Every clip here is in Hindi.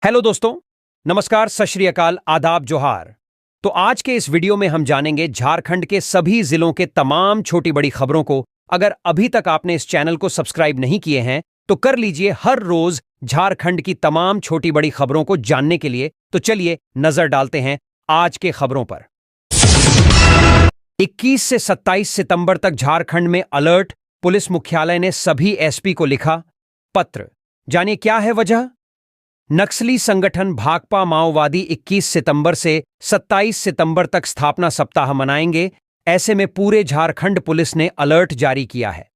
हेलो दोस्तों, नमस्कार, सत श्री अकाल, आदाब, जोहार। तो आज के इस वीडियो में हम जानेंगे झारखंड के सभी जिलों के तमाम छोटी बड़ी खबरों को। अगर अभी तक आपने इस चैनल को सब्सक्राइब नहीं किए हैं तो कर लीजिए हर रोज झारखंड की तमाम छोटी बड़ी खबरों को जानने के लिए। तो चलिए नजर डालते हैं आज के खबरों पर। 21 से 27 सितंबर तक झारखंड में अलर्ट। पुलिस मुख्यालय ने सभी एसपी को लिखा पत्र। जानिए क्या है वजह। नक्सली संगठन भाकपा माओवादी 21 सितंबर से 27 सितंबर तक स्थापना सप्ताह मनाएंगे। ऐसे में पूरे झारखंड पुलिस ने अलर्ट जारी किया है।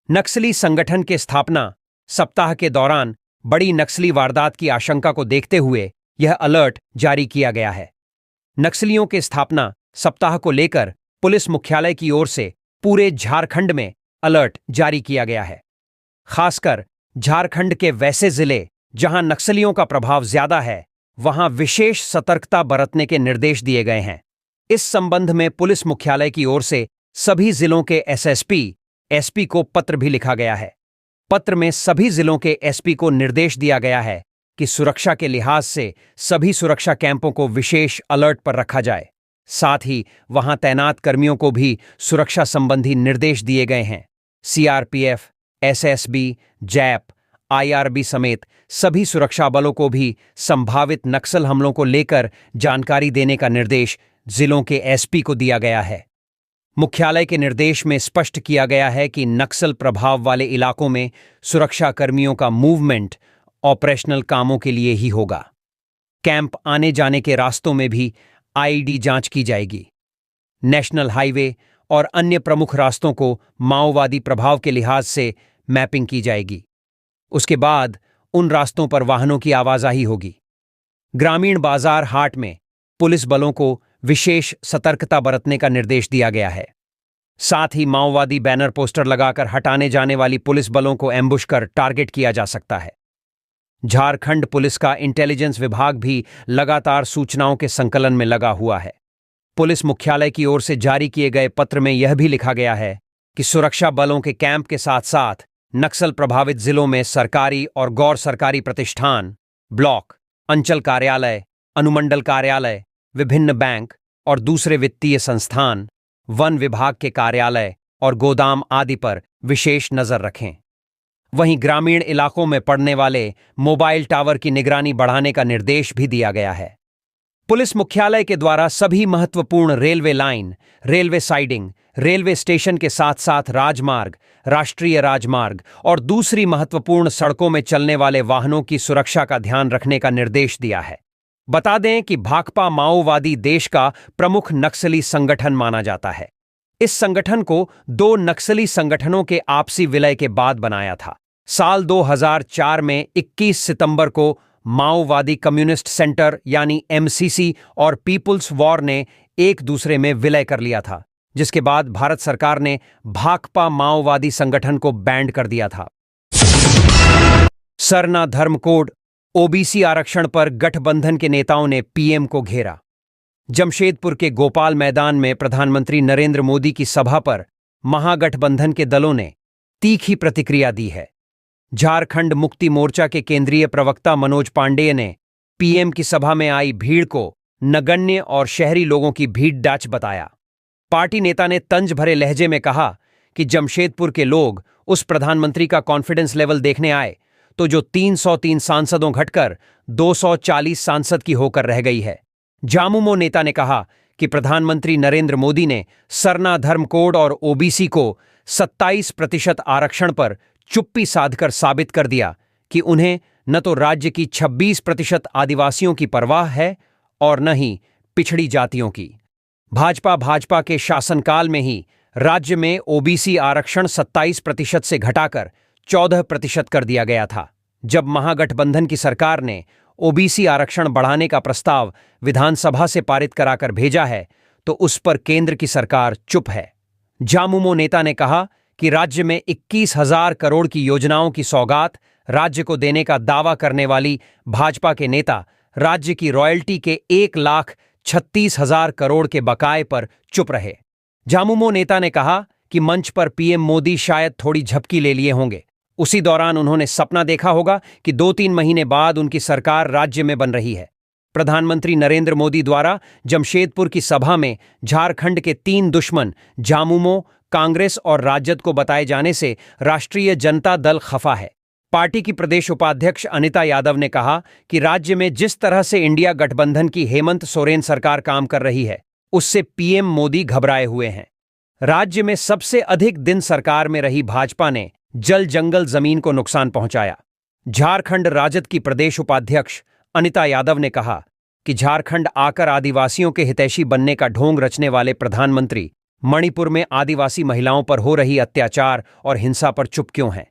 नक्सली संगठन के स्थापना सप्ताह के दौरान बड़ी नक्सली वारदात की आशंका को देखते हुए यह अलर्ट जारी किया गया है। नक्सलियों के स्थापना सप्ताह को लेकर पुलिस मुख्यालय की ओर से पूरे झारखंड में अलर्ट जारी किया गया है। खासकर झारखंड के वैसे जिले जहां नक्सलियों का प्रभाव ज्यादा है वहां विशेष सतर्कता बरतने के निर्देश दिए गए हैं। इस संबंध में पुलिस मुख्यालय की ओर से सभी जिलों के एसएसपी, एसपी को पत्र भी लिखा गया है। पत्र में सभी जिलों के एसपी को निर्देश दिया गया है कि सुरक्षा के लिहाज से सभी सुरक्षा कैंपों को विशेष अलर्ट पर रखा जाए। साथ ही वहां तैनात कर्मियों को भी सुरक्षा संबंधी निर्देश दिए गए हैं। सीआरपीएफ, एसएसबी, जैप, आईआरबी समेत सभी सुरक्षा बलों को भी संभावित नक्सल हमलों को लेकर जानकारी देने का निर्देश जिलों के एसपी को दिया गया है। मुख्यालय के निर्देश में स्पष्ट किया गया है कि नक्सल प्रभाव वाले इलाकों में सुरक्षा कर्मियों का मूवमेंट ऑपरेशनल कामों के लिए ही होगा। कैंप आने जाने के रास्तों में भी आईडी जांच की जाएगी। नेशनल हाईवे और अन्य प्रमुख रास्तों को माओवादी प्रभाव के लिहाज से मैपिंग की जाएगी। उसके बाद उन रास्तों पर वाहनों की आवाजाही होगी। ग्रामीण बाजार हाट में पुलिस बलों को विशेष सतर्कता बरतने का निर्देश दिया गया है। साथ ही माओवादी बैनर पोस्टर लगाकर हटाने जाने वाली पुलिस बलों को एम्बुश कर टारगेट किया जा सकता है। झारखंड पुलिस का इंटेलिजेंस विभाग भी लगातार सूचनाओं के संकलन में लगा हुआ है। पुलिस मुख्यालय की ओर से जारी किए गए पत्र में यह भी लिखा गया है कि सुरक्षा बलों के कैंप के साथ साथ नक्सल प्रभावित जिलों में सरकारी और गैर सरकारी प्रतिष्ठान, ब्लॉक, अंचल कार्यालय, अनुमंडल कार्यालय, विभिन्न बैंक और दूसरे वित्तीय संस्थान, वन विभाग के कार्यालय और गोदाम आदि पर विशेष नजर रखें। वहीं ग्रामीण इलाकों में पड़ने वाले मोबाइल टावर की निगरानी बढ़ाने का निर्देश भी दिया गया है। पुलिस मुख्यालय के द्वारा सभी महत्वपूर्ण railway line, railway siding, railway station के साथ साथ राजमार्ग, राष्ट्रीय राजमार्ग और दूसरी महत्वपूर्ण सड़कों में चलने वाले वाहनों की सुरक्षा का ध्यान रखने का निर्देश दिया है। बता दें कि भाकपा माओवादी देश का प्रमुख नक्सली संगठन माना जाता है। इस संगठन को दो नक्सली संगठनों के आपसी विलय के बाद बनाया था। साल 2004 में 21 सितंबर को माओवादी कम्युनिस्ट सेंटर यानी एमसीसी और पीपुल्स वॉर ने एक दूसरे में विलय कर लिया था, जिसके बाद भारत सरकार ने भाकपा माओवादी संगठन को बैंड कर दिया था। सरना धर्म कोड, ओबीसी आरक्षण पर गठबंधन के नेताओं ने पीएम को घेरा। जमशेदपुर के गोपाल मैदान में प्रधानमंत्री नरेंद्र मोदी की सभा पर महागठबंधन के दलों ने तीखी प्रतिक्रिया दी है। झारखंड मुक्ति मोर्चा के केंद्रीय प्रवक्ता मनोज पांडेय ने पीएम की सभा में आई भीड़ को नगण्य और शहरी लोगों की भीड़ डाच बताया। पार्टी नेता ने तंज भरे लहजे में कहा कि जमशेदपुर के लोग उस प्रधानमंत्री का कॉन्फिडेंस लेवल देखने आए तो जो 303 सांसदों घटकर 240 सांसद की होकर रह गई है। जामुमो नेता ने कहा कि प्रधानमंत्री नरेंद्र मोदी ने सरना धर्म कोड और ओबीसी को 27% आरक्षण पर चुप्पी साधकर साबित कर दिया कि उन्हें न तो राज्य की 26% आदिवासियों की परवाह है और न ही पिछड़ी जातियों की। भाजपा के शासनकाल में ही राज्य में ओबीसी आरक्षण 27% से घटाकर 14% कर दिया गया था। जब महागठबंधन की सरकार ने ओबीसी आरक्षण बढ़ाने का प्रस्ताव विधानसभा से पारित कराकर भेजा है तो उस पर केंद्र की सरकार चुप है। जामुमो नेता ने कहा कि राज्य में 21,000 करोड़ की योजनाओं की सौगात राज्य को देने का दावा करने वाली भाजपा के नेता राज्य की रॉयल्टी के 1,36,000 करोड़ के बकाये पर चुप रहे। जामुमो नेता ने कहा कि मंच पर पीएम मोदी शायद थोड़ी झपकी ले लिए होंगे। उसी दौरान उन्होंने सपना देखा होगा कि 2-3 महीने बाद उनकी सरकार राज्य में बन रही है। प्रधानमंत्री नरेंद्र मोदी द्वारा जमशेदपुर की सभा में झारखंड के 3 दुश्मन झामुमो, कांग्रेस और राजद को बताए जाने से राष्ट्रीय जनता दल खफा है। पार्टी की प्रदेश उपाध्यक्ष अनिता यादव ने कहा कि राज्य में जिस तरह से इंडिया गठबंधन की हेमंत सोरेन सरकार काम कर रही है, उससे पीएम मोदी घबराए हुए हैं। राज्य में सबसे अधिक दिन सरकार में रही भाजपा ने जल जंगल जमीन को नुकसान पहुंचाया। झारखंड राजद की प्रदेश उपाध्यक्ष अनिता यादव ने कहा कि झारखंड आकर आदिवासियों के हितैषी बनने का ढोंग रचने वाले प्रधानमंत्री मणिपुर में आदिवासी महिलाओं पर हो रही अत्याचार और हिंसा पर चुप क्यों हैं।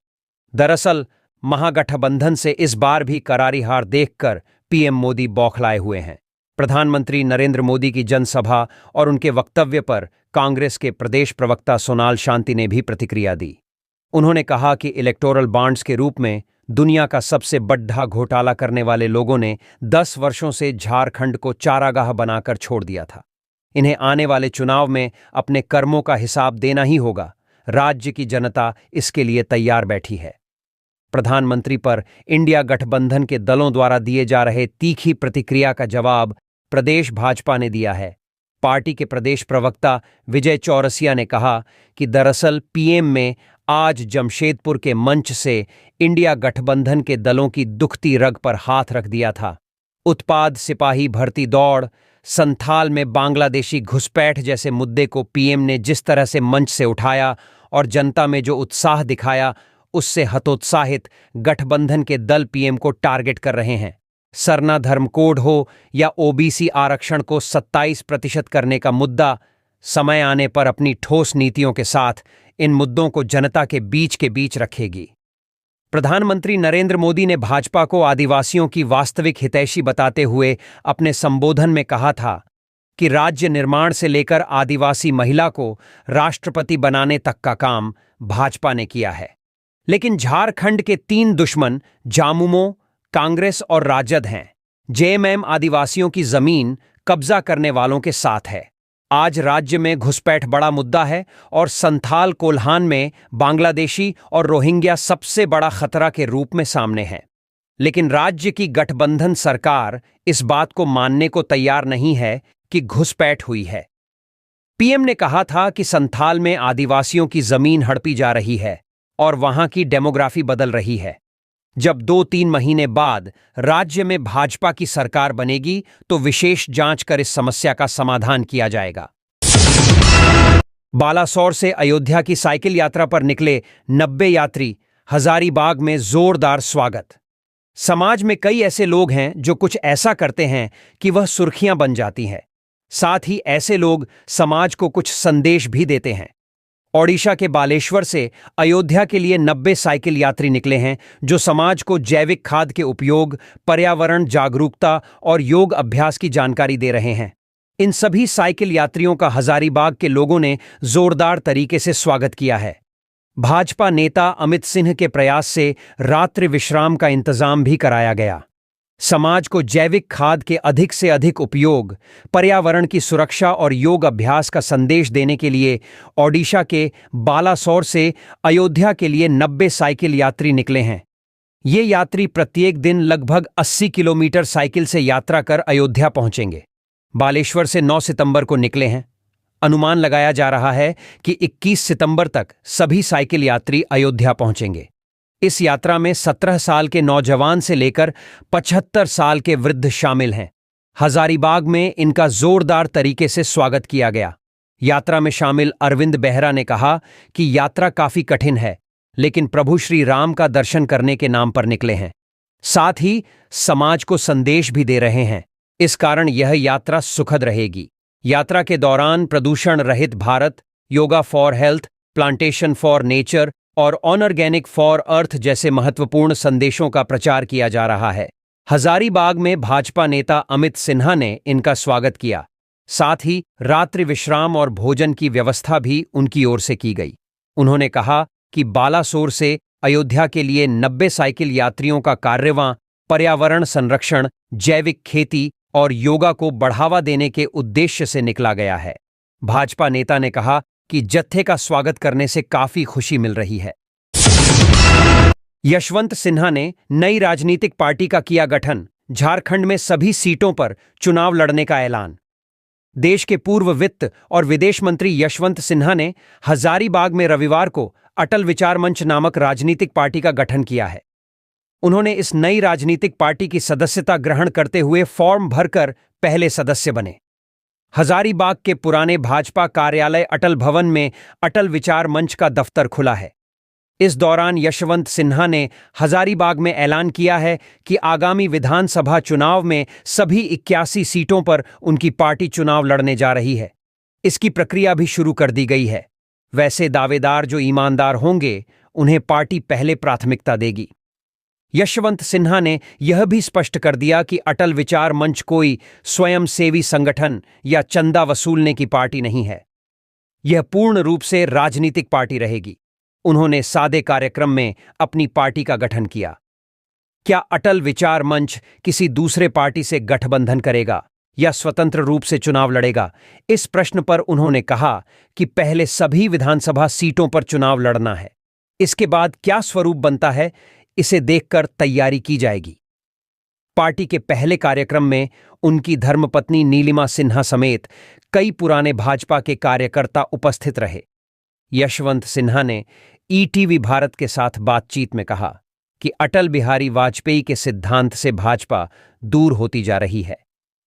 दरअसल महागठबंधन से इस बार भी करारी हार देखकर पीएम मोदी बौखलाए हुए हैं। प्रधानमंत्री नरेंद्र मोदी की जनसभा और उनके वक्तव्य पर कांग्रेस के प्रदेश प्रवक्ता सोनाल शांति ने भी प्रतिक्रिया दी। उन्होंने कहा कि इलेक्टोरल बॉन्ड्स के रूप में दुनिया का सबसे बड़ा घोटाला करने वाले लोगों ने 10 वर्षों से झारखंड को चारागाह बनाकर छोड़ दिया था। इन्हें आने वाले चुनाव में अपने कर्मों का हिसाब देना ही होगा। राज्य की जनता इसके लिए तैयार बैठी है। प्रधानमंत्री पर इंडिया गठबंधन के दलों द्वारा दिए जा रहे तीखी प्रतिक्रिया का जवाब प्रदेश भाजपा ने दिया है। पार्टी के प्रदेश प्रवक्ता विजय चौरसिया ने कहा कि दरअसल पीएम में आज जमशेदपुर के मंच से इंडिया गठबंधन के दलों की दुखती रग पर हाथ रख दिया था। उत्पाद सिपाही भर्ती दौड़, संथाल में बांग्लादेशी घुसपैठ जैसे मुद्दे को पीएम ने जिस तरह से मंच से उठाया और जनता में जो उत्साह दिखाया, उससे हतोत्साहित गठबंधन के दल पीएम को टारगेट कर रहे हैं। सरना धर्म कोड हो या ओबीसी आरक्षण को 27% करने का मुद्दा, समय आने पर अपनी ठोस नीतियों के साथ इन मुद्दों को जनता के बीच रखेगी। प्रधानमंत्री नरेंद्र मोदी ने भाजपा को आदिवासियों की वास्तविक हितैषी बताते हुए अपने संबोधन में कहा था कि राज्य निर्माण से लेकर आदिवासी महिला को राष्ट्रपति बनाने तक का काम भाजपा ने किया है। लेकिन झारखंड के 3 दुश्मन झामुमो, कांग्रेस और राजद हैं। जेएमएम आदिवासियों की जमीन कब्जा करने वालों के साथ है। आज राज्य में घुसपैठ बड़ा मुद्दा है और संथाल कोल्हान में बांग्लादेशी और रोहिंग्या सबसे बड़ा खतरा के रूप में सामने है। लेकिन राज्य की गठबंधन सरकार इस बात को मानने को तैयार नहीं है कि घुसपैठ हुई है। पीएम ने कहा था कि संथाल में आदिवासियों की जमीन हड़पी जा रही है और वहां की डेमोग्राफी बदल रही है। जब 2-3 महीने बाद राज्य में भाजपा की सरकार बनेगी तो विशेष जांच कर इस समस्या का समाधान किया जाएगा। बालासोर से अयोध्या की साइकिल यात्रा पर निकले 90 यात्री, हजारीबाग में जोरदार स्वागत। समाज में कई ऐसे लोग हैं जो कुछ ऐसा करते हैं कि वह सुर्खियां बन जाती हैं। साथ ही ऐसे लोग समाज को कुछ संदेश भी देते हैं। ओडिशा के बालेश्वर से अयोध्या के लिए 90 साइकिल यात्री निकले हैं जो समाज को जैविक खाद के उपयोग, पर्यावरण जागरूकता और योग अभ्यास की जानकारी दे रहे हैं। इन सभी साइकिल यात्रियों का हजारीबाग के लोगों ने जोरदार तरीके से स्वागत किया है। भाजपा नेता अमित सिंह के प्रयास से रात्रि विश्राम का इंतजाम भी कराया गया। समाज को जैविक खाद के अधिक से अधिक उपयोग, पर्यावरण की सुरक्षा और योग अभ्यास का संदेश देने के लिए ओडिशा के बालासोर से अयोध्या के लिए 90 साइकिल यात्री निकले हैं। ये यात्री प्रत्येक दिन लगभग 80 किलोमीटर साइकिल से यात्रा कर अयोध्या पहुंचेंगे। बालेश्वर से 9 सितंबर को निकले हैं। अनुमान लगाया जा रहा है कि 21 सितंबर तक सभी साइकिल यात्री अयोध्या पहुंचेंगे। इस यात्रा में 17 साल के नौजवान से लेकर 75 साल के वृद्ध शामिल हैं। हजारीबाग में इनका जोरदार तरीके से स्वागत किया गया। यात्रा में शामिल अरविंद बेहरा ने कहा कि यात्रा काफी कठिन है, लेकिन प्रभु श्री राम का दर्शन करने के नाम पर निकले हैं। साथ ही समाज को संदेश भी दे रहे हैं। इस कारण यह यात्रा सुखद रहेगी। यात्रा के दौरान प्रदूषण रहित Bharat, yoga for health, plantation for nature और ऑर्गेनिक फॉर अर्थ जैसे महत्वपूर्ण संदेशों का प्रचार किया जा रहा है। हजारीबाग में भाजपा नेता अमित सिन्हा ने इनका स्वागत किया। साथ ही रात्रि विश्राम और भोजन की व्यवस्था भी उनकी ओर से की गई। उन्होंने कहा कि बालासोर से अयोध्या के लिए 90 साइकिल यात्रियों का कार्यवां पर्यावरण संरक्षण, जैविक खेती और योगा को बढ़ावा देने के उद्देश्य से निकला गया है। भाजपा नेता ने कहा कि जत्थे का स्वागत करने से काफी खुशी मिल रही है। यशवंत सिन्हा ने नई राजनीतिक पार्टी का किया गठन, झारखंड में सभी सीटों पर चुनाव लड़ने का ऐलान। देश के पूर्व वित्त और विदेश मंत्री यशवंत सिन्हा ने हजारीबाग में रविवार को अटल विचार मंच नामक राजनीतिक पार्टी का गठन किया है। उन्होंने इस नई राजनीतिक पार्टी की सदस्यता ग्रहण करते हुए फॉर्म भरकर पहले सदस्य बने। हजारीबाग के पुराने भाजपा कार्यालय अटल भवन में अटल विचार मंच का दफ्तर खुला है। इस दौरान यशवंत सिन्हा ने हजारीबाग में ऐलान किया है कि आगामी विधानसभा चुनाव में सभी 81 सीटों पर उनकी पार्टी चुनाव लड़ने जा रही है। इसकी प्रक्रिया भी शुरू कर दी गई है। वैसे दावेदार जो ईमानदार होंगे, उन्हें पार्टी पहले प्राथमिकता देगी। यशवंत सिन्हा ने यह भी स्पष्ट कर दिया कि अटल विचार मंच कोई स्वयंसेवी संगठन या चंदा वसूलने की पार्टी नहीं है। यह पूर्ण रूप से राजनीतिक पार्टी रहेगी। उन्होंने सादे कार्यक्रम में अपनी पार्टी का गठन किया। क्या अटल विचार मंच किसी दूसरे पार्टी से गठबंधन करेगा या स्वतंत्र रूप से चुनाव लड़ेगा? इस प्रश्न पर उन्होंने कहा कि पहले सभी विधानसभा सीटों पर चुनाव लड़ना है। इसके बाद क्या स्वरूप बनता है, इसे देखकर तैयारी की जाएगी। पार्टी के पहले कार्यक्रम में उनकी धर्मपत्नी नीलिमा सिन्हा समेत कई पुराने भाजपा के कार्यकर्ता उपस्थित रहे। यशवंत सिन्हा ने ईटीवी भारत के साथ बातचीत में कहा कि अटल बिहारी वाजपेयी के सिद्धांत से भाजपा दूर होती जा रही है।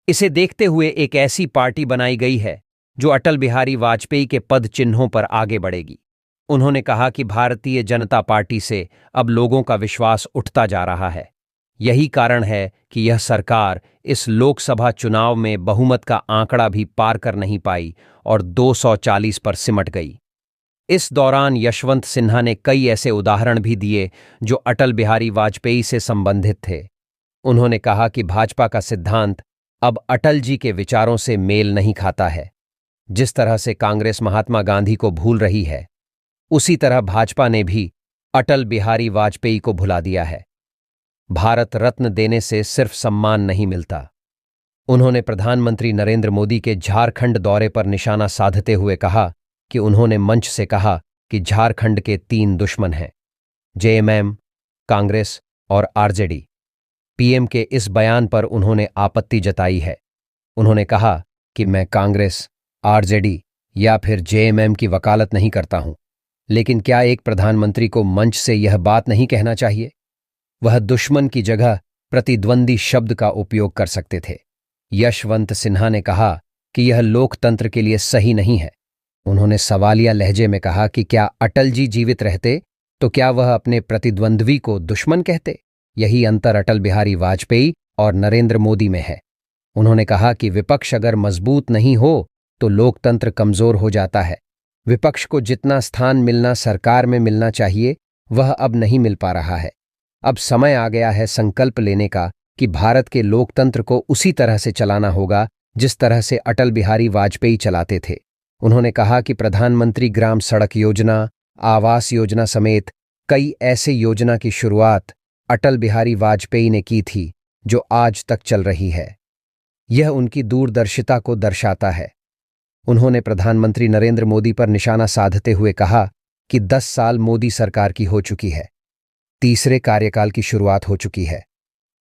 इसे देखते हुए एक ऐसी पार्टी बनाई गई है जो अटल बिहारी वाजपेयी के पद चिन्हों पर आगे बढ़ेगी। उन्होंने कहा कि भारतीय जनता पार्टी से अब लोगों का विश्वास उठता जा रहा है। यही कारण है कि यह सरकार इस लोकसभा चुनाव में बहुमत का आंकड़ा भी पार कर नहीं पाई और 240 पर सिमट गई। इस दौरान यशवंत सिन्हा ने कई ऐसे उदाहरण भी दिए जो अटल बिहारी वाजपेयी से संबंधित थे। उन्होंने कहा कि भाजपा का सिद्धांत अब अटल जी के विचारों से मेल नहीं खाता है। जिस तरह से कांग्रेस महात्मा गांधी को भूल रही है, उसी तरह भाजपा ने भी अटल बिहारी वाजपेयी को भुला दिया है। भारत रत्न देने से सिर्फ सम्मान नहीं मिलता। उन्होंने प्रधानमंत्री नरेंद्र मोदी के झारखंड दौरे पर निशाना साधते हुए कहा कि उन्होंने मंच से कहा कि झारखंड के 3 दुश्मन हैं, जेएमएम, कांग्रेस और आरजेडी। पीएम के इस बयान पर उन्होंने आपत्ति जताई है। उन्होंने कहा कि मैं कांग्रेस, आरजेडी या फिर जेएमएम की वकालत नहीं करता हूं, लेकिन क्या एक प्रधानमंत्री को मंच से यह बात नहीं कहना चाहिए? वह दुश्मन की जगह प्रतिद्वंदी शब्द का उपयोग कर सकते थे। यशवंत सिन्हा ने कहा कि यह लोकतंत्र के लिए सही नहीं है। उन्होंने सवालिया लहजे में कहा कि क्या अटल जी जीवित रहते तो क्या वह अपने प्रतिद्वंद्वी को दुश्मन कहते? यही अंतर अटल बिहारी वाजपेयी और नरेंद्र मोदी में है। उन्होंने कहा कि विपक्ष अगर मजबूत नहीं हो तो लोकतंत्र कमजोर हो जाता है। विपक्ष को जितना स्थान मिलना सरकार में मिलना चाहिए, वह अब नहीं मिल पा रहा है। अब समय आ गया है संकल्प लेने का कि भारत के लोकतंत्र को उसी तरह से चलाना होगा जिस तरह से अटल बिहारी वाजपेयी चलाते थे। उन्होंने कहा कि प्रधानमंत्री ग्राम सड़क योजना, आवास योजना समेत कई ऐसे योजना की शुरुआत अटल बिहारी वाजपेयी ने की थी जो आज तक चल रही है। यह उनकी दूरदर्शिता को दर्शाता है। उन्होंने प्रधानमंत्री नरेंद्र मोदी पर निशाना साधते हुए कहा कि 10 साल मोदी सरकार की हो चुकी है। तीसरे कार्यकाल की शुरुआत हो चुकी है।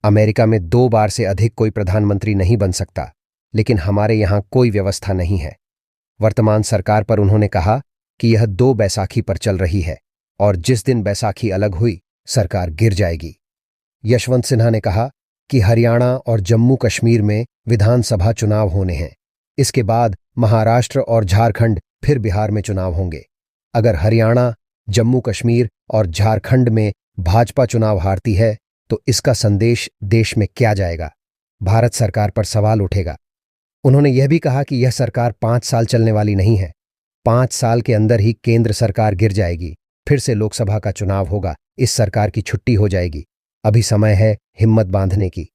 अमेरिका में 2 बार से अधिक कोई प्रधानमंत्री नहीं बन सकता, लेकिन हमारे यहां कोई व्यवस्था नहीं है। वर्तमान सरकार पर उन्होंने कहा कि यह 2 बैसाखी पर चल रही है और जिस दिन बैसाखी अलग हुई, सरकार गिर जाएगी। यशवंत सिन्हा ने कहा कि हरियाणा और जम्मू कश्मीर में विधानसभा चुनाव होने हैं। इसके बाद महाराष्ट्र और झारखंड, फिर बिहार में चुनाव होंगे। अगर हरियाणा, जम्मू कश्मीर और झारखंड में भाजपा चुनाव हारती है तो इसका संदेश देश में क्या जाएगा? भारत सरकार पर सवाल उठेगा। उन्होंने यह भी कहा कि यह सरकार 5 साल चलने वाली नहीं है। 5 साल के अंदर ही केंद्र सरकार गिर जाएगी, फिर से लोकसभा का चुनाव होगा, इस सरकार की छुट्टी हो जाएगी। अभी समय है हिम्मत बांधने की।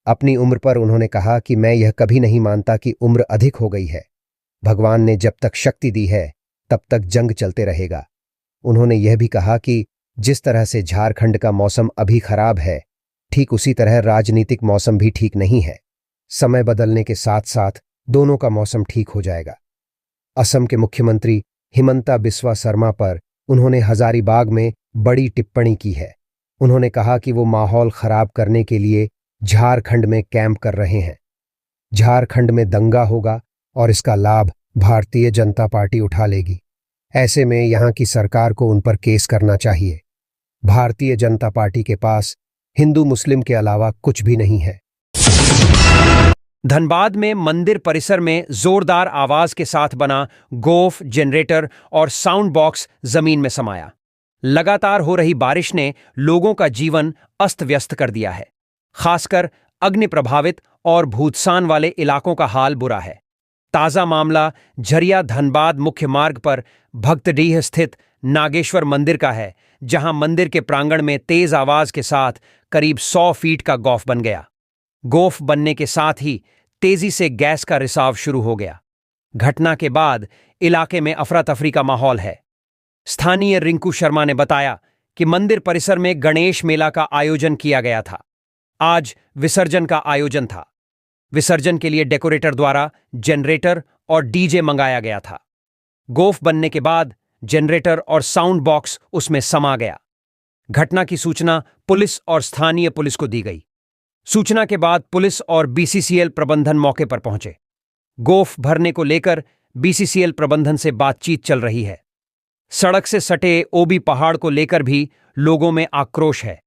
अपनी उम्र पर उन्होंने कहा कि मैं यह कभी नहीं मानता कि उम्र अधिक हो गई है। भगवान ने जब तक शक्ति दी है तब तक जंग चलते रहेगा। उन्होंने यह भी कहा कि जिस तरह से झारखंड का मौसम अभी खराब है, ठीक उसी तरह राजनीतिक मौसम भी ठीक नहीं है। समय बदलने के साथ साथ दोनों का मौसम ठीक हो जाएगा। असम के मुख्यमंत्री हिमंता बिस्वा शर्मा पर उन्होंने हजारीबाग में बड़ी टिप्पणी की है। उन्होंने कहा कि वो माहौल खराब करने के लिए झारखंड में कैंप कर रहे हैं। झारखंड में दंगा होगा और इसका लाभ भारतीय जनता पार्टी उठा लेगी। ऐसे में यहां की सरकार को उन पर केस करना चाहिए। भारतीय जनता पार्टी के पास हिंदू मुस्लिम के अलावा कुछ भी नहीं है। धनबाद में मंदिर परिसर में जोरदार आवाज के साथ बना गोफ, जनरेटर और साउंड बॉक्स जमीन में समाया। लगातार हो रही बारिश ने लोगों का जीवन अस्त व्यस्त कर दिया है। खासकर अग्नि प्रभावित और भूतसान वाले इलाकों का हाल बुरा है। ताजा मामला झरिया धनबाद मुख्य मार्ग पर भक्तडीह स्थित नागेश्वर मंदिर का है, जहां मंदिर के प्रांगण में तेज आवाज के साथ करीब 100 फीट का गोफ बन गया। गोफ बनने के साथ ही तेजी से गैस का रिसाव शुरू हो गया। घटना के बाद इलाके में अफरा तफरी का माहौल है। स्थानीय रिंकू शर्मा ने बताया कि मंदिर परिसर में गणेश मेला का आयोजन किया गया था। आज विसर्जन का आयोजन था। विसर्जन के लिए डेकोरेटर द्वारा जनरेटर और डीजे मंगाया गया था। गोफ बनने के बाद जनरेटर और साउंड बॉक्स उसमें समा गया। घटना की सूचना पुलिस और स्थानीय पुलिस को दी गई। सूचना के बाद पुलिस और बीसीसीएल प्रबंधन मौके पर पहुंचे। गोफ भरने को लेकर बीसीसीएल प्रबंधन से बातचीत चल रही है। सड़क से सटे ओबी पहाड़ को लेकर भी लोगों में आक्रोश है।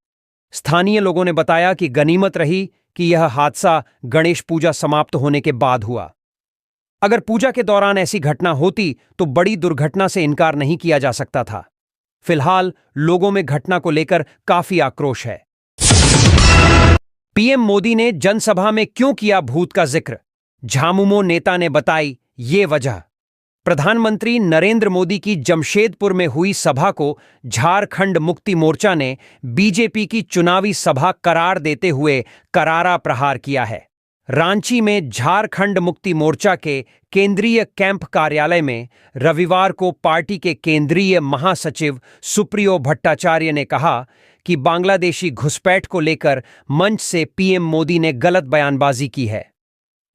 स्थानीय लोगों ने बताया कि गनीमत रही कि यह हादसा गणेश पूजा समाप्त होने के बाद हुआ। अगर पूजा के दौरान ऐसी घटना होती तो बड़ी दुर्घटना से इनकार नहीं किया जा सकता था। फिलहाल लोगों में घटना को लेकर काफी आक्रोश है। पीएम मोदी ने जनसभा में क्यों किया भूत का जिक्र? झामुमो नेता ने बताई ये वजह। प्रधानमंत्री नरेंद्र मोदी की जमशेदपुर में हुई सभा को झारखंड मुक्ति मोर्चा ने बीजेपी की चुनावी सभा करार देते हुए करारा प्रहार किया है। रांची में झारखंड मुक्ति मोर्चा के केंद्रीय कैंप कार्यालय में रविवार को पार्टी के केंद्रीय महासचिव सुप्रियो भट्टाचार्य ने कहा कि बांग्लादेशी घुसपैठ को लेकर मंच से पीएम मोदी ने गलत बयानबाजी की है।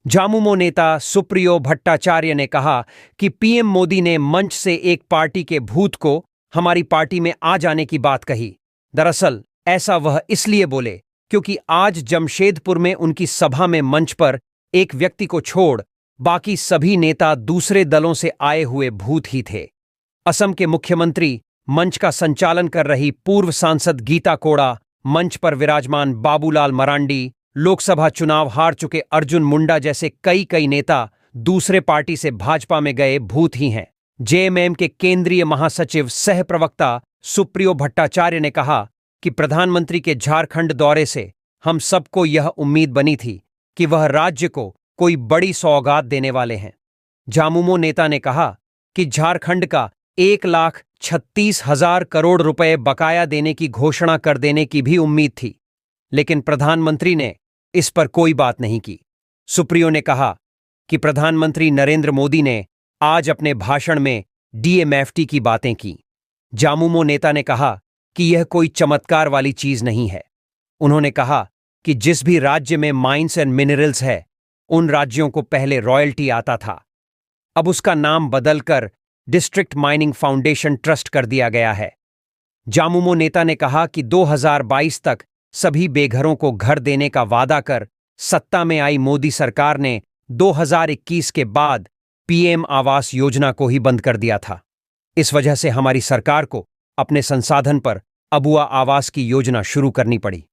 झामुमो नेता सुप्रियो भट्टाचार्य ने कहा कि पीएम मोदी ने मंच से एक पार्टी के भूत को हमारी पार्टी में आ जाने की बात कही। दरअसल ऐसा वह इसलिए बोले क्योंकि आज जमशेदपुर में उनकी सभा में मंच पर एक व्यक्ति को छोड़ बाकी सभी नेता दूसरे दलों से आए हुए भूत ही थे। असम के मुख्यमंत्री, मंच का संचालन कर रही पूर्व सांसद गीता कोड़ा, मंच पर विराजमान बाबूलाल मरांडी, लोकसभा चुनाव हार चुके अर्जुन मुंडा जैसे कई नेता दूसरे पार्टी से भाजपा में गए भूत ही हैं। जेएमएम के केंद्रीय महासचिव सह प्रवक्ता सुप्रियो भट्टाचार्य ने कहा कि प्रधानमंत्री के झारखंड दौरे से हम सबको यह उम्मीद बनी थी कि वह राज्य को कोई बड़ी सौगात देने वाले हैं। झामुमो नेता ने कहा कि झारखंड का 1,36,000 करोड़ रुपए बकाया देने की घोषणा कर देने की भी उम्मीद थी, लेकिन प्रधानमंत्री ने इस पर कोई बात नहीं की। सुप्रियो ने कहा कि प्रधानमंत्री नरेंद्र मोदी ने आज अपने भाषण में डीएमएफटी की बातें की। झामुमो नेता ने कहा कि यह कोई चमत्कार वाली चीज नहीं है। उन्होंने कहा कि जिस भी राज्य में माइंस एंड मिनरल्स है, उन राज्यों को पहले रॉयल्टी आता था। अब उसका नाम बदलकर डिस्ट्रिक्ट माइनिंग फाउंडेशन ट्रस्ट कर दिया गया है। झामुमो नेता ने कहा कि 2022 तक सभी बेघरों को घर देने का वादा कर सत्ता में आई मोदी सरकार ने 2021 के बाद पीएम आवास योजना को ही बंद कर दिया था। इस वजह से हमारी सरकार को अपने संसाधन पर अबुआ आवास की योजना शुरू करनी पड़ी।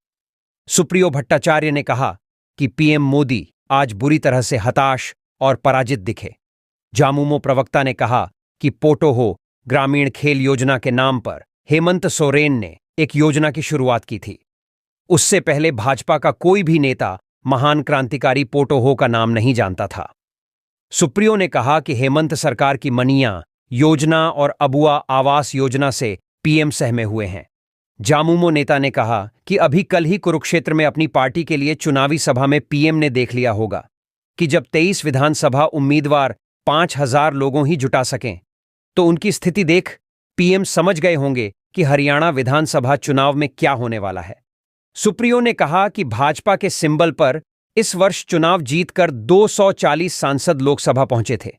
सुप्रियो भट्टाचार्य ने कहा कि पीएम मोदी आज बुरी तरह से हताश और पराजित दिखे। झामुमो प्रवक्ता ने कहा कि पोटोहो ग्रामीण खेल योजना के नाम पर हेमंत सोरेन ने एक योजना की शुरुआत की थी। उससे पहले भाजपा का कोई भी नेता महान क्रांतिकारी पोटोहो का नाम नहीं जानता था। सुप्रियो ने कहा कि हेमंत सरकार की मनिया योजना और अबुआ आवास योजना से पीएम सहमे हुए हैं। झामुमो नेता ने कहा कि अभी कल ही कुरुक्षेत्र में अपनी पार्टी के लिए चुनावी सभा में पीएम ने देख लिया होगा कि जब 23 विधानसभा उम्मीदवार 5,000 लोगों ही जुटा सकें, तो उनकी स्थिति देख पीएम समझ गए होंगे कि हरियाणा विधानसभा चुनाव में क्या होने वाला है। सुप्रियो ने कहा कि भाजपा के सिंबल पर इस वर्ष चुनाव जीतकर 240 सांसद लोकसभा पहुंचे थे,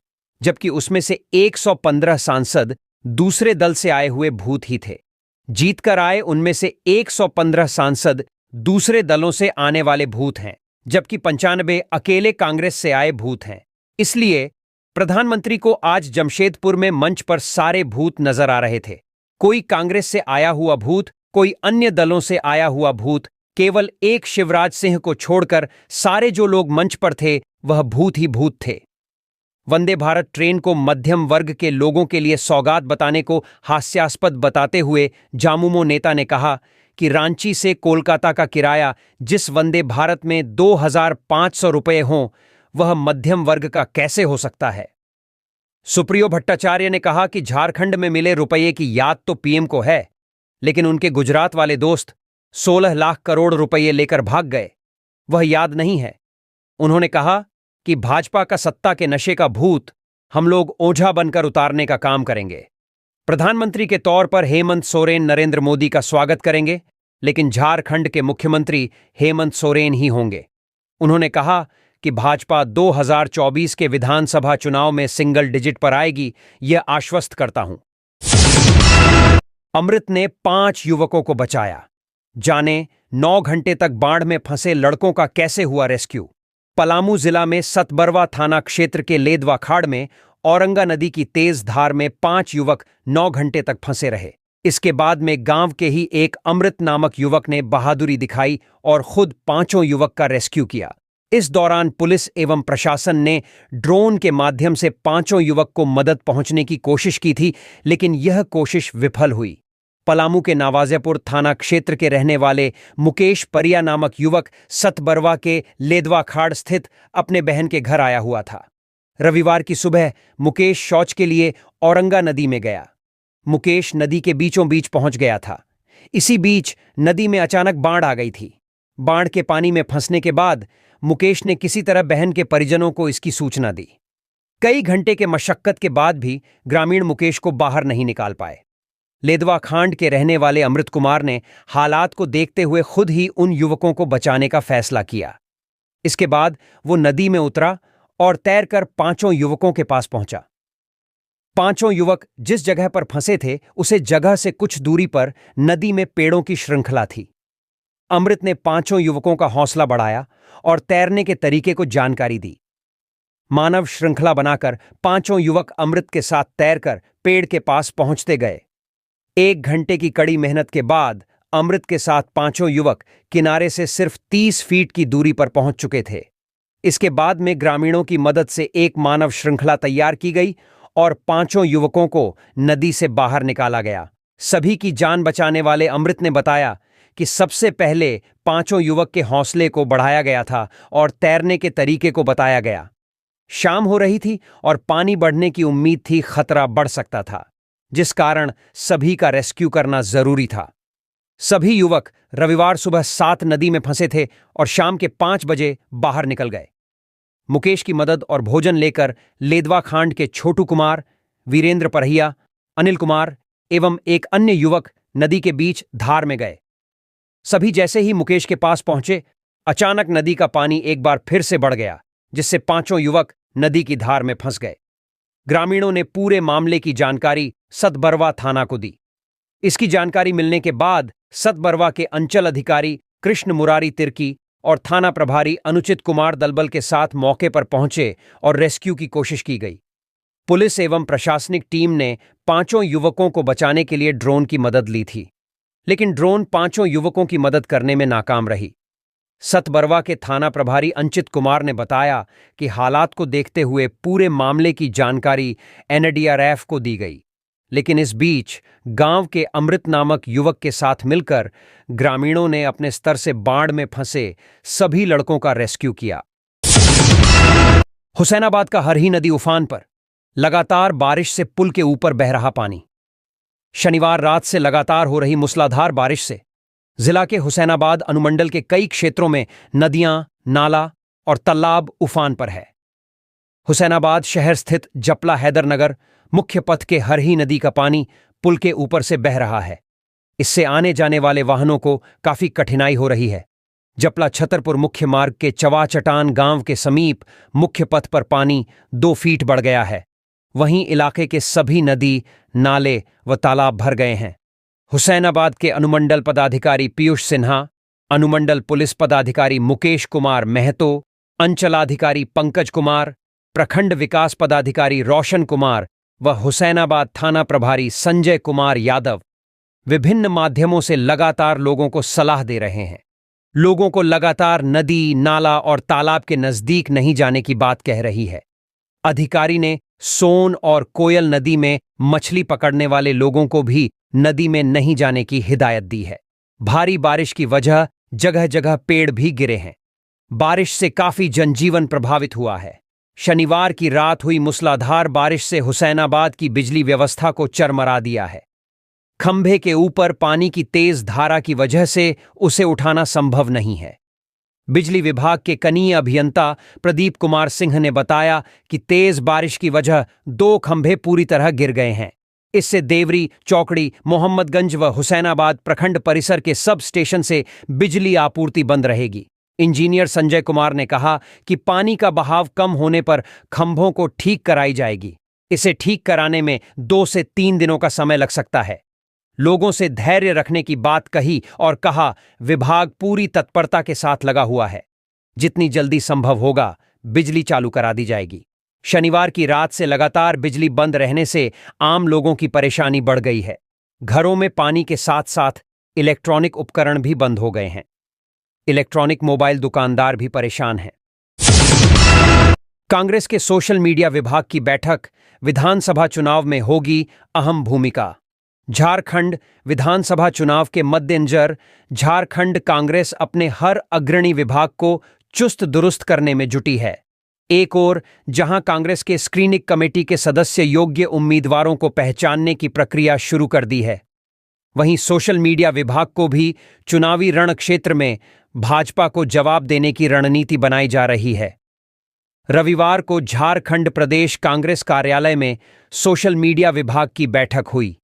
जबकि उसमें से 115 सांसद दूसरे दल से आए हुए भूत ही थे। जीतकर आए उनमें से 115 सांसद दूसरे दलों से आने वाले भूत हैं, जबकि 95 अकेले कांग्रेस से आए भूत हैं। इसलिए प्रधानमंत्री को आज जमशेदपुर में मंच पर सारे भूत नजर आ रहे थे। कोई कांग्रेस से आया हुआ भूत, कोई अन्य दलों से आया हुआ भूत, केवल एक शिवराज सिंह को छोड़कर सारे जो लोग मंच पर थे वह भूत ही भूत थे। वंदे भारत ट्रेन को मध्यम वर्ग के लोगों के लिए सौगात बताने को हास्यास्पद बताते हुए झामुमो नेता ने कहा कि रांची से कोलकाता का किराया जिस वंदे भारत में 2,500 रुपये हों, वह मध्यम वर्ग का कैसे हो सकता है। सुप्रियो भट्टाचार्य ने कहा कि झारखंड में मिले रुपये की याद तो पीएम को है, लेकिन उनके गुजरात वाले दोस्त 16 लाख करोड़ रुपये लेकर भाग गए, वह याद नहीं है। उन्होंने कहा कि भाजपा का सत्ता के नशे का भूत हम लोग ओझा बनकर उतारने का काम करेंगे। प्रधानमंत्री के तौर पर हेमंत सोरेन नरेंद्र मोदी का स्वागत करेंगे, लेकिन झारखंड के मुख्यमंत्री हेमंत सोरेन ही होंगे। उन्होंने कहा कि भाजपा 2024 के विधानसभा चुनाव में सिंगल डिजिट पर आएगी, यह आश्वस्त करता हूं। अमृत ने 5 युवकों को बचाया। जाने 9 घंटे तक बाढ़ में फंसे लड़कों का कैसे हुआ रेस्क्यू। पलामू जिला में सतबरवा थाना क्षेत्र के लेदवा खाड़ में औरंगा नदी की तेज धार में 5 युवक 9 घंटे तक फंसे रहे। इसके बाद में गांव के ही एक अमृत नामक युवक ने बहादुरी दिखाई और खुद 5 युवक का रेस्क्यू किया। इस दौरान पुलिस एवं प्रशासन ने ड्रोन के माध्यम से 5 युवक को मदद पहुंचने की कोशिश की थी, लेकिन यह कोशिश विफल हुई। पलामू के नवाज़ेपुर थाना क्षेत्र के रहने वाले मुकेश परिया नामक युवक सतबरवा के लेदवा खाड़ स्थित अपने बहन के घर आया हुआ था। रविवार की सुबह मुकेश शौच के लिए औरंगा नदी में गया। मुकेश नदी के बीचों बीच पहुंच गया था। इसी बीच नदी में अचानक बाढ़ आ गई थी। बाढ़ के पानी में फंसने के बाद मुकेश ने किसी तरह बहन के परिजनों को इसकी सूचना दी। कई घंटे के मशक्कत के बाद भी ग्रामीण मुकेश को बाहर नहीं निकाल पाए। लेदवा खांड के रहने वाले अमृत कुमार ने हालात को देखते हुए खुद ही उन युवकों को बचाने का फैसला किया। इसके बाद वो नदी में उतरा और तैरकर 5 युवकों के पास पहुंचा। 5 युवक जिस जगह पर फंसे थे उसे जगह से कुछ दूरी पर नदी में पेड़ों की श्रृंखला थी। अमृत ने 5 युवकों का हौसला बढ़ाया और तैरने के तरीके को जानकारी दी। मानव श्रृंखला बनाकर 5 युवक अमृत के साथ तैरकर पेड़ के पास पहुंचते गए। 1 घंटे की कड़ी मेहनत के बाद अमृत के साथ 5 युवक किनारे से सिर्फ 30 फीट की दूरी पर पहुंच चुके थे। इसके बाद में ग्रामीणों की मदद से एक मानव श्रृंखला तैयार की गई और 5 युवकों को नदी से बाहर निकाला गया। सभी की जान बचाने वाले अमृत ने बताया कि सबसे पहले 5 युवक के हौसले को बढ़ाया गया था और तैरने के तरीके को बताया गया। शाम हो रही थी और पानी बढ़ने की उम्मीद थी, खतरा बढ़ सकता था, जिस कारण सभी का रेस्क्यू करना जरूरी था। सभी युवक रविवार सुबह 7 नदी में फंसे थे और शाम के 5 बजे बाहर निकल गए। मुकेश की मदद और भोजन लेकर लेदवा खांड के छोटू कुमार, वीरेंद्र परहिया, अनिल कुमार एवं एक अन्य युवक नदी के बीच धार में गए। सभी जैसे ही मुकेश के पास पहुंचे, अचानक नदी का पानी एक बार फिर से बढ़ गया, जिससे 5 युवक नदी की धार में फंस गए। ग्रामीणों ने पूरे मामले की जानकारी सतबरवा थाना को दी। इसकी जानकारी मिलने के बाद सतबरवा के अंचल अधिकारी कृष्ण मुरारी तिर्की और थाना प्रभारी अनुचित कुमार दलबल के साथ मौके पर पहुंचे और रेस्क्यू की कोशिश की गई। पुलिस एवं प्रशासनिक टीम ने 5 युवकों को बचाने के लिए ड्रोन की मदद ली थी, लेकिन ड्रोन 5 युवकों की मदद करने में नाकाम रही। सतबरवा के थाना प्रभारी अंचित कुमार ने बताया कि हालात को देखते हुए पूरे मामले की जानकारी एनडीआरएफ को दी गई, लेकिन इस बीच गांव के अमृत नामक युवक के साथ मिलकर ग्रामीणों ने अपने स्तर से बाढ़ में फंसे सभी लड़कों का रेस्क्यू किया। हुसैनाबाद का हरही नदी उफान पर, लगातार बारिश से पुल के ऊपर बह रहा पानी। शनिवार रात से लगातार हो रही मूसलाधार बारिश से जिला के हुसैनाबाद अनुमंडल के कई क्षेत्रों में नदियां, नाला और तालाब उफान पर है। हुसैनाबाद शहर स्थित जपला हैदरनगर मुख्य पथ के हरही नदी का पानी पुल के ऊपर से बह रहा है। इससे आने जाने वाले वाहनों को काफी कठिनाई हो रही है। जपला छतरपुर मुख्य मार्ग के चवा चटान गांव के समीप मुख्य पथ पर पानी 2 फीट बढ़ गया है। वहीं इलाके के सभी नदी, नाले व तालाब भर गए हैं। हुसैनाबाद के अनुमंडल पदाधिकारी पीयूष सिन्हा, अनुमंडल पुलिस पदाधिकारी मुकेश कुमार महतो, अंचलाधिकारी पंकज कुमार, प्रखंड विकास पदाधिकारी रोशन कुमार व हुसैनाबाद थाना प्रभारी संजय कुमार यादव विभिन्न माध्यमों से लगातार लोगों को सलाह दे रहे हैं। लोगों को लगातार नदी, नाला और तालाब के नजदीक नहीं जाने की बात कह रही है। अधिकारी ने सोन और कोयल नदी में मछली पकड़ने वाले लोगों को भी नदी में नहीं जाने की हिदायत दी है। भारी बारिश की वजह जगह जगह पेड़ भी गिरे हैं। बारिश से काफी जनजीवन प्रभावित हुआ है। शनिवार की रात हुई मूसलाधार बारिश से हुसैनाबाद की बिजली व्यवस्था को चरमरा दिया है। खंभे के ऊपर पानी की तेज धारा की वजह से उसे उठाना संभव नहीं है। बिजली विभाग के कनीय अभियंता प्रदीप कुमार सिंह ने बताया कि तेज बारिश की वजह 2 खंभे पूरी तरह गिर गए हैं। इससे देवरी, चौकड़ी, मोहम्मदगंज व हुसैनाबाद प्रखंड परिसर के सब स्टेशन से बिजली आपूर्ति बंद रहेगी। इंजीनियर संजय कुमार ने कहा कि पानी का बहाव कम होने पर खंभों को ठीक कराई जाएगी। इसे ठीक कराने में 2 से 3 दिनों का समय लग सकता है। लोगों से धैर्य रखने की बात कही और कहा, विभाग पूरी तत्परता के साथ लगा हुआ है। जितनी जल्दी संभव होगा बिजली चालू करा दी जाएगी। शनिवार की रात से लगातार बिजली बंद रहने से आम लोगों की परेशानी बढ़ गई है। घरों में पानी के साथ साथ इलेक्ट्रॉनिक उपकरण भी बंद हो गए हैं। इलेक्ट्रॉनिक मोबाइल दुकानदार भी परेशान हैं। कांग्रेस के सोशल मीडिया विभाग की बैठक, विधानसभा चुनाव में होगी अहम भूमिका। झारखंड विधानसभा चुनाव के मद्देनजर झारखंड कांग्रेस अपने हर अग्रणी विभाग को चुस्त दुरुस्त करने में जुटी है। एक ओर जहां कांग्रेस के स्क्रीनिंग कमेटी के सदस्य योग्य उम्मीदवारों को पहचानने की प्रक्रिया शुरू कर दी है, वहीं सोशल मीडिया विभाग को भी चुनावी रण क्षेत्र में भाजपा को जवाब देने की रणनीति बनाई जा रही है। रविवार को झारखंड प्रदेश कांग्रेस कार्यालय में सोशल मीडिया विभाग की बैठक हुई,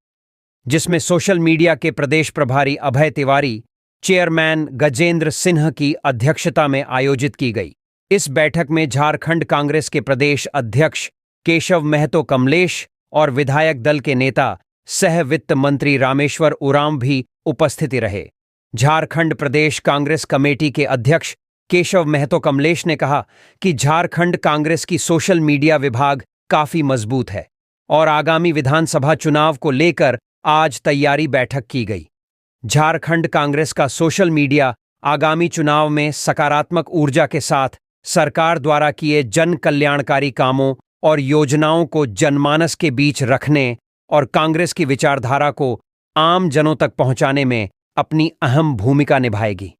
जिसमें सोशल मीडिया के प्रदेश प्रभारी अभय तिवारी, चेयरमैन गजेंद्र सिन्हा की अध्यक्षता में आयोजित की गई। इस बैठक में झारखंड कांग्रेस के प्रदेश अध्यक्ष केशव महतो कमलेश और विधायक दल के नेता सह वित्त मंत्री रामेश्वर उरांव भी उपस्थित रहे। झारखंड प्रदेश कांग्रेस कमेटी के अध्यक्ष केशव महतो कमलेश ने कहा कि झारखंड कांग्रेस की सोशल मीडिया विभाग काफी मजबूत है और आगामी विधानसभा चुनाव को लेकर आज तैयारी बैठक की गई। झारखंड कांग्रेस का सोशल मीडिया आगामी चुनाव में सकारात्मक ऊर्जा के साथ सरकार द्वारा किए जन कल्याणकारी कामों और योजनाओं को जनमानस के बीच रखने और कांग्रेस की विचारधारा को आम जनों तक पहुंचाने में अपनी अहम भूमिका निभाएगी।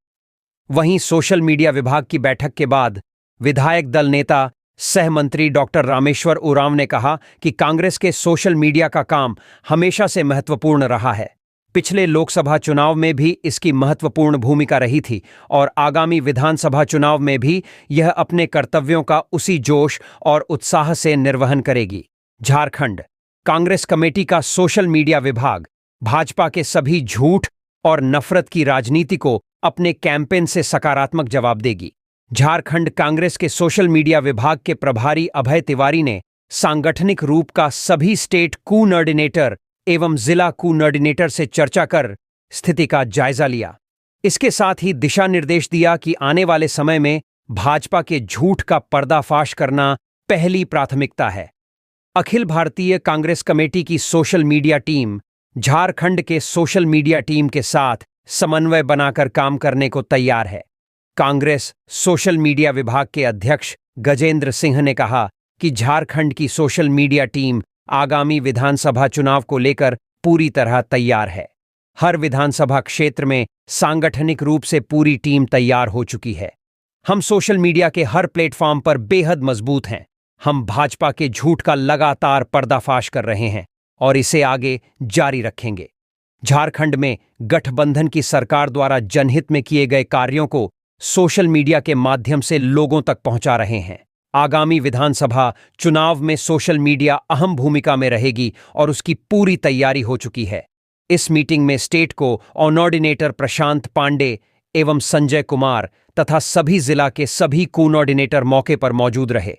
वहीं सोशल मीडिया विभाग की बैठक के बाद विधायक दल नेता सह मंत्री डॉक्टर रामेश्वर उरांव ने कहा कि कांग्रेस के सोशल मीडिया का काम हमेशा से महत्वपूर्ण रहा है। पिछले लोकसभा चुनाव में भी इसकी महत्वपूर्ण भूमिका रही थी और आगामी विधानसभा चुनाव में भी यह अपने कर्तव्यों का उसी जोश और उत्साह से निर्वहन करेगी। झारखंड कांग्रेस कमेटी का सोशल मीडिया विभाग भाजपा के सभी झूठ और नफरत की राजनीति को अपने कैंपेन से सकारात्मक जवाब देगी। झारखंड कांग्रेस के सोशल मीडिया विभाग के प्रभारी अभय तिवारी ने सांगठनिक रूप का सभी स्टेट कोऑर्डिनेटर एवं जिला कोऑर्डिनेटर से चर्चा कर स्थिति का जायजा लिया। इसके साथ ही दिशा निर्देश दिया कि आने वाले समय में भाजपा के झूठ का पर्दाफाश करना पहली प्राथमिकता है। अखिल भारतीय कांग्रेस कमेटी की सोशल मीडिया टीम झारखंड के सोशल मीडिया टीम के साथ समन्वय बनाकर काम करने को तैयार है। कांग्रेस सोशल मीडिया विभाग के अध्यक्ष गजेंद्र सिंह ने कहा कि झारखंड की सोशल मीडिया टीम आगामी विधानसभा चुनाव को लेकर पूरी तरह तैयार है। हर विधानसभा क्षेत्र में सांगठनिक रूप से पूरी टीम तैयार हो चुकी है। हम सोशल मीडिया के हर प्लेटफॉर्म पर बेहद मजबूत हैं। हम भाजपा के झूठ का लगातार पर्दाफाश कर रहे हैं और इसे आगे जारी रखेंगे। झारखंड में गठबंधन की सरकार द्वारा जनहित में किए गए कार्यों को सोशल मीडिया के माध्यम से लोगों तक पहुंचा रहे हैं। आगामी विधानसभा चुनाव में सोशल मीडिया अहम भूमिका में रहेगी और उसकी पूरी तैयारी हो चुकी है। इस मीटिंग में स्टेट कोऑर्डिनेटर प्रशांत पांडे एवं संजय कुमार तथा सभी जिला के सभी कोऑर्डिनेटर मौके पर मौजूद रहे।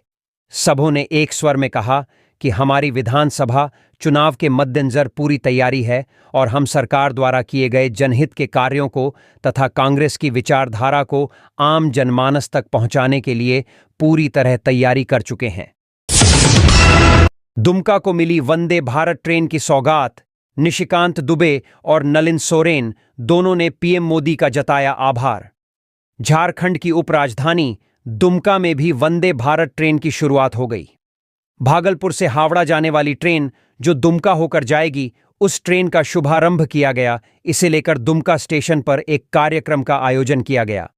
सबों ने एक स्वर में कहा कि हमारी विधानसभा चुनाव के मद्देनजर पूरी तैयारी है और हम सरकार द्वारा किए गए जनहित के कार्यों को तथा कांग्रेस की विचारधारा को आम जनमानस तक पहुंचाने के लिए पूरी तरह तैयारी कर चुके हैं। दुमका को मिली वंदे भारत ट्रेन की सौगात। निशिकांत दुबे और नलिन सोरेन दोनों ने पीएम मोदी का जताया आभार। झारखंड की उपराजधानी दुमका में भी वंदे भारत ट्रेन की शुरुआत हो गई। भागलपुर से हावड़ा जाने वाली ट्रेन जो दुमका होकर जाएगी, उस ट्रेन का शुभारंभ किया गया। इसे लेकर दुमका स्टेशन पर एक कार्यक्रम का आयोजन किया गया,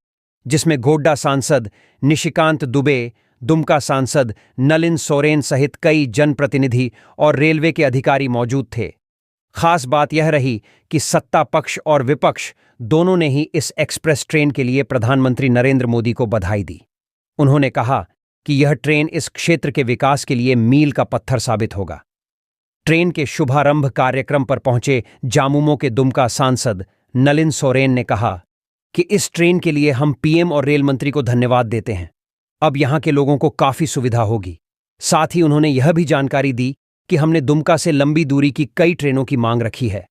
जिसमें गोड्डा सांसद निशिकांत दुबे, दुमका सांसद नलिन सोरेन सहित कई जनप्रतिनिधि और रेलवे के अधिकारी मौजूद थे। खास बात यह रही कि सत्ता पक्ष और विपक्ष दोनों ने ही इस एक्सप्रेस ट्रेन के लिए प्रधानमंत्री नरेंद्र मोदी को बधाई दी। उन्होंने कहा कि यह ट्रेन इस क्षेत्र के विकास के लिए मील का पत्थर साबित होगा। ट्रेन के शुभारंभ कार्यक्रम पर पहुंचे जामुमो के दुमका सांसद नलिन सोरेन ने कहा कि इस ट्रेन के लिए हम पीएम और रेल मंत्री को धन्यवाद देते हैं। अब यहां के लोगों को काफी सुविधा होगी। साथ ही उन्होंने यह भी जानकारी दी कि हमने दुमका से लंबी दूरी की कई ट्रेनों की मांग रखी है।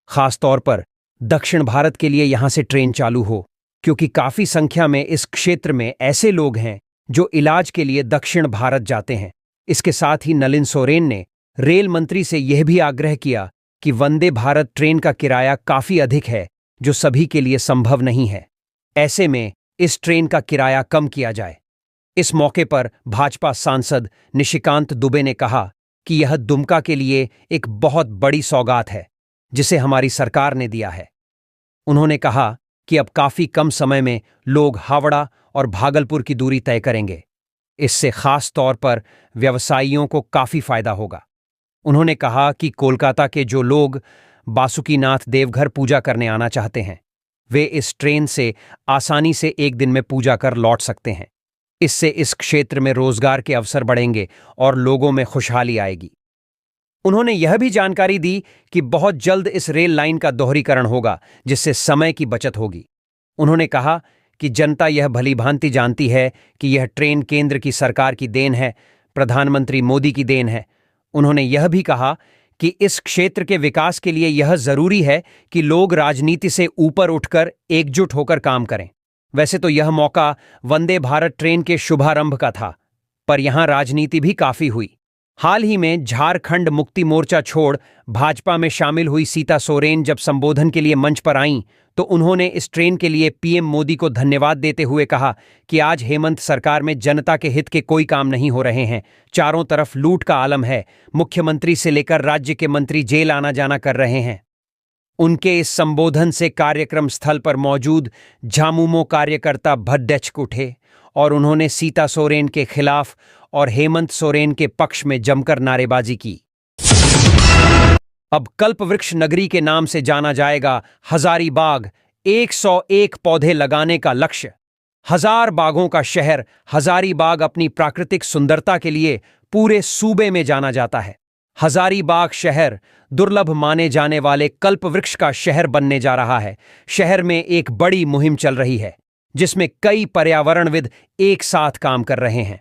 खास तौर पर दक्षिण भारत के लिए यहां से ट्रेन चालू हो, क्योंकि काफी संख्या में इस क्षेत्र में ऐसे लोग हैं जो इलाज के लिए दक्षिण भारत जाते हैं। इसके साथ ही नलिन सोरेन ने रेल मंत्री से यह भी आग्रह किया कि वंदे भारत ट्रेन का किराया काफी अधिक है, जो सभी के लिए संभव नहीं है। ऐसे में इस ट्रेन का किराया कम किया जाए। इस मौके पर भाजपा सांसद निशिकांत दुबे ने कहा कि यह दुमका के लिए एक बहुत बड़ी सौगात है, जिसे हमारी सरकार ने दिया है। उन्होंने कहा कि अब काफी कम समय में लोग हावड़ा और भागलपुर की दूरी तय करेंगे। इससे खास तौर पर व्यवसायियों को काफी फायदा होगा। उन्होंने कहा कि कोलकाता के जो लोग बासुकीनाथ देवघर पूजा करने आना चाहते हैं, वे इस ट्रेन से आसानी से एक दिन में पूजा कर लौट सकते हैं। इससे इस क्षेत्र में रोजगार के अवसर बढ़ेंगे और लोगों में खुशहाली आएगी। उन्होंने यह भी जानकारी दी कि बहुत जल्द इस रेल लाइन का दोहरीकरण होगा, जिससे समय की बचत होगी। उन्होंने कहा कि जनता यह भलीभांति जानती है कि यह ट्रेन केंद्र की सरकार की देन है, प्रधानमंत्री मोदी की देन है। उन्होंने यह भी कहा कि इस क्षेत्र के विकास के लिए यह जरूरी है कि लोग राजनीति से ऊपर उठकर एकजुट होकर काम करें। वैसे तो यह मौका वंदे भारत ट्रेन के शुभारंभ का था, पर यहां राजनीति भी काफी हुई। हाल ही में झारखंड मुक्ति मोर्चा छोड़ भाजपा में शामिल हुई सीता सोरेन जब संबोधन के लिए मंच पर आईं, तो उन्होंने इस ट्रेन के लिए पीएम मोदी को धन्यवाद देते हुए कहा कि आज हेमंत सरकार में जनता के हित के कोई काम नहीं हो रहे हैं। चारों तरफ लूट का आलम है। मुख्यमंत्री से लेकर राज्य के मंत्री जेल आना जाना कर रहे हैं। उनके इस संबोधन से कार्यक्रम स्थल पर मौजूद झामुमो कार्यकर्ता भड़क उठे और उन्होंने सीता सोरेन के खिलाफ और हेमंत सोरेन के पक्ष में जमकर नारेबाजी की। अब कल्पवृक्ष नगरी के नाम से जाना जाएगा हजारीबाग। 101 पौधे लगाने का लक्ष्य। 1000 बागों का शहर हजारीबाग अपनी प्राकृतिक सुंदरता के लिए पूरे सूबे में जाना जाता है। हजारीबाग शहर दुर्लभ माने जाने वाले कल्पवृक्ष का शहर बनने जा रहा है। शहर में एक बड़ी मुहिम चल रही है, जिसमें कई पर्यावरणविद एक साथ काम कर रहे हैं।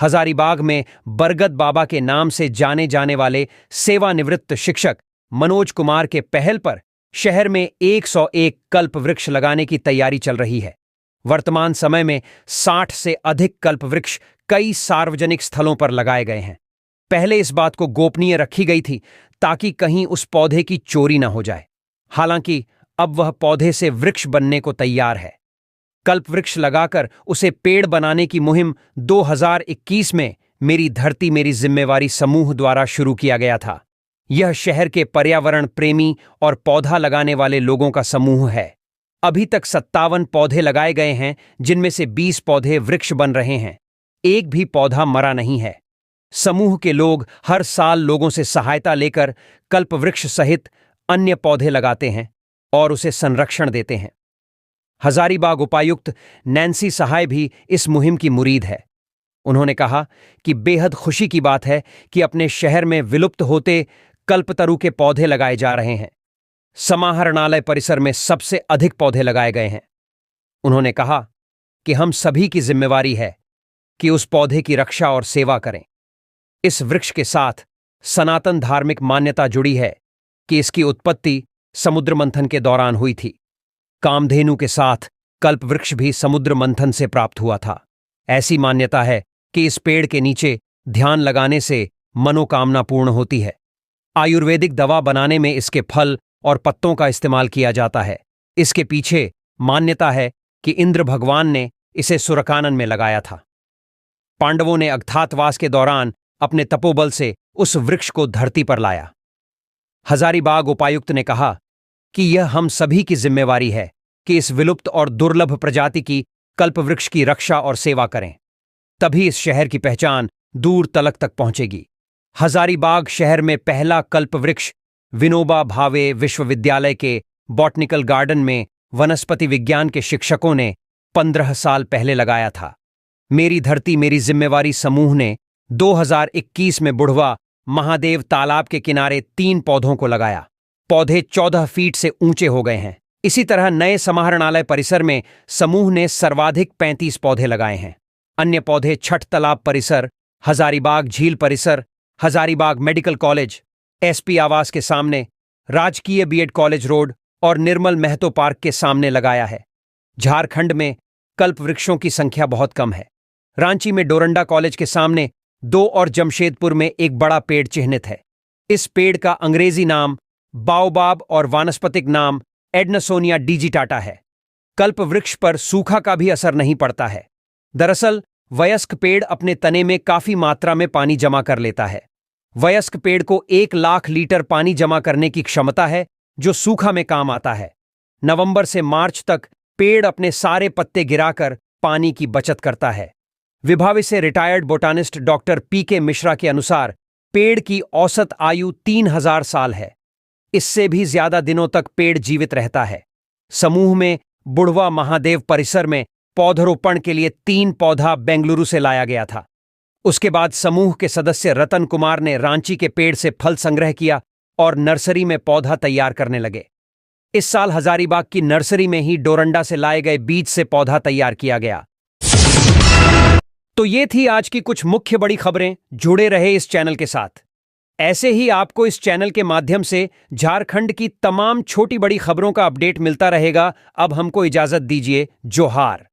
हजारीबाग में बरगद बाबा के नाम से जाने जाने वाले सेवानिवृत्त शिक्षक मनोज कुमार के पहल पर शहर में 101 कल्प वृक्ष लगाने की तैयारी चल रही है। वर्तमान समय में 60 से अधिक कल्प वृक्ष कई सार्वजनिक स्थलों पर लगाए गए हैं। पहले इस बात को गोपनीय रखी गई थी ताकि कहीं उस पौधे की चोरी न हो जाए। हालांकि अब वह पौधे से वृक्ष बनने को तैयार है। कल्प वृक्ष लगाकर उसे पेड़ बनाने की मुहिम 2021 में मेरी धरती मेरी जिम्मेवारी समूह द्वारा शुरू किया गया था। यह शहर के पर्यावरण प्रेमी और पौधा लगाने वाले लोगों का समूह है। अभी तक 57 पौधे लगाए गए हैं, जिनमें से 20 पौधे वृक्ष बन रहे हैं। एक भी पौधा मरा नहीं है। समूह के लोग हर साल लोगों से सहायता लेकर कल्प वृक्ष सहित अन्य पौधे लगाते हैं और उसे संरक्षण देते हैं। हजारीबाग उपायुक्त नैन्सी सहाय भी इस मुहिम की मुरीद है। उन्होंने कहा कि बेहद खुशी की बात है कि अपने शहर में विलुप्त होते कल्पतरु के पौधे लगाए जा रहे हैं। समाहरणालय परिसर में सबसे अधिक पौधे लगाए गए हैं। उन्होंने कहा कि हम सभी की जिम्मेवारी है कि उस पौधे की रक्षा और सेवा करें। इस वृक्ष के साथ सनातन धार्मिक मान्यता जुड़ी है कि इसकी उत्पत्ति समुद्र मंथन के दौरान हुई थी। कामधेनु के साथ कल्प वृक्ष भी समुद्र मंथन से प्राप्त हुआ था। ऐसी मान्यता है कि इस पेड़ के नीचे ध्यान लगाने से मनोकामना पूर्ण होती है। आयुर्वेदिक दवा बनाने में इसके फल और पत्तों का इस्तेमाल किया जाता है। इसके पीछे मान्यता है कि इंद्र भगवान ने इसे सुरकानन में लगाया था। पांडवों ने अज्ञातवास के दौरान अपने तपोबल से उस वृक्ष को धरती पर लाया। हजारीबाग उपायुक्त ने कहा कि यह हम सभी की जिम्मेवारी है कि इस विलुप्त और दुर्लभ प्रजाति की कल्पवृक्ष की रक्षा और सेवा करें। तभी इस शहर की पहचान दूर तलक तक पहुंचेगी। हजारीबाग शहर में पहला कल्पवृक्ष विनोबा भावे विश्वविद्यालय के बॉटनिकल गार्डन में वनस्पति विज्ञान के शिक्षकों ने 15 साल पहले लगाया था। मेरी धरती मेरी जिम्मेवारी समूह ने 2021 में बुढ़वा महादेव तालाब के किनारे 3 पौधों को लगाया। पौधे 14 फीट से ऊंचे हो गए हैं। इसी तरह नए समाहरणालय परिसर में समूह ने सर्वाधिक 35 पौधे लगाए हैं। अन्य पौधे छठ तालाब परिसर, हजारीबाग झील परिसर, हजारीबाग मेडिकल कॉलेज, एसपी आवास के सामने, राजकीय बीएड कॉलेज रोड और निर्मल महतो पार्क के सामने लगाया है। झारखंड में कल्प वृक्षों की संख्या बहुत कम है। रांची में डोरंडा कॉलेज के सामने 2 और जमशेदपुर में एक बड़ा पेड़ चिह्नित है। इस पेड़ का अंग्रेजी नाम बाओबाब और वानस्पतिक नाम एडनसोनिया डिजिटाटा है। कल्प वृक्ष पर सूखा का भी असर नहीं पड़ता है। दरअसल वयस्क पेड़ अपने तने में काफी मात्रा में पानी जमा कर लेता है। वयस्क पेड़ को 1 लाख लीटर पानी जमा करने की क्षमता है, जो सूखा में काम आता है। नवंबर से मार्च तक पेड़ अपने सारे पत्ते गिराकर पानी की बचत करता है। विभावी से रिटायर्ड बोटानिस्ट डॉक्टर पीके मिश्रा के अनुसार पेड़ की औसत आयु 3000 साल है। इससे भी ज्यादा दिनों तक पेड़ जीवित रहता है। समूह में बुढ़वा महादेव परिसर में पौधरोपण के लिए 3 पौधा बेंगलुरु से लाया गया था। उसके बाद समूह के सदस्य रतन कुमार ने रांची के पेड़ से फल संग्रह किया और नर्सरी में पौधा तैयार करने लगे। इस साल हजारीबाग की नर्सरी में ही डोरंडा से लाए गए बीज से पौधा तैयार किया गया। तो ये थी आज की कुछ मुख्य बड़ी खबरें। जुड़े रहे इस चैनल के साथ। ऐसे ही आपको इस चैनल के माध्यम से झारखंड की तमाम छोटी बड़ी खबरों का अपडेट मिलता रहेगा। अब हमको इजाजत दीजिए। जोहार।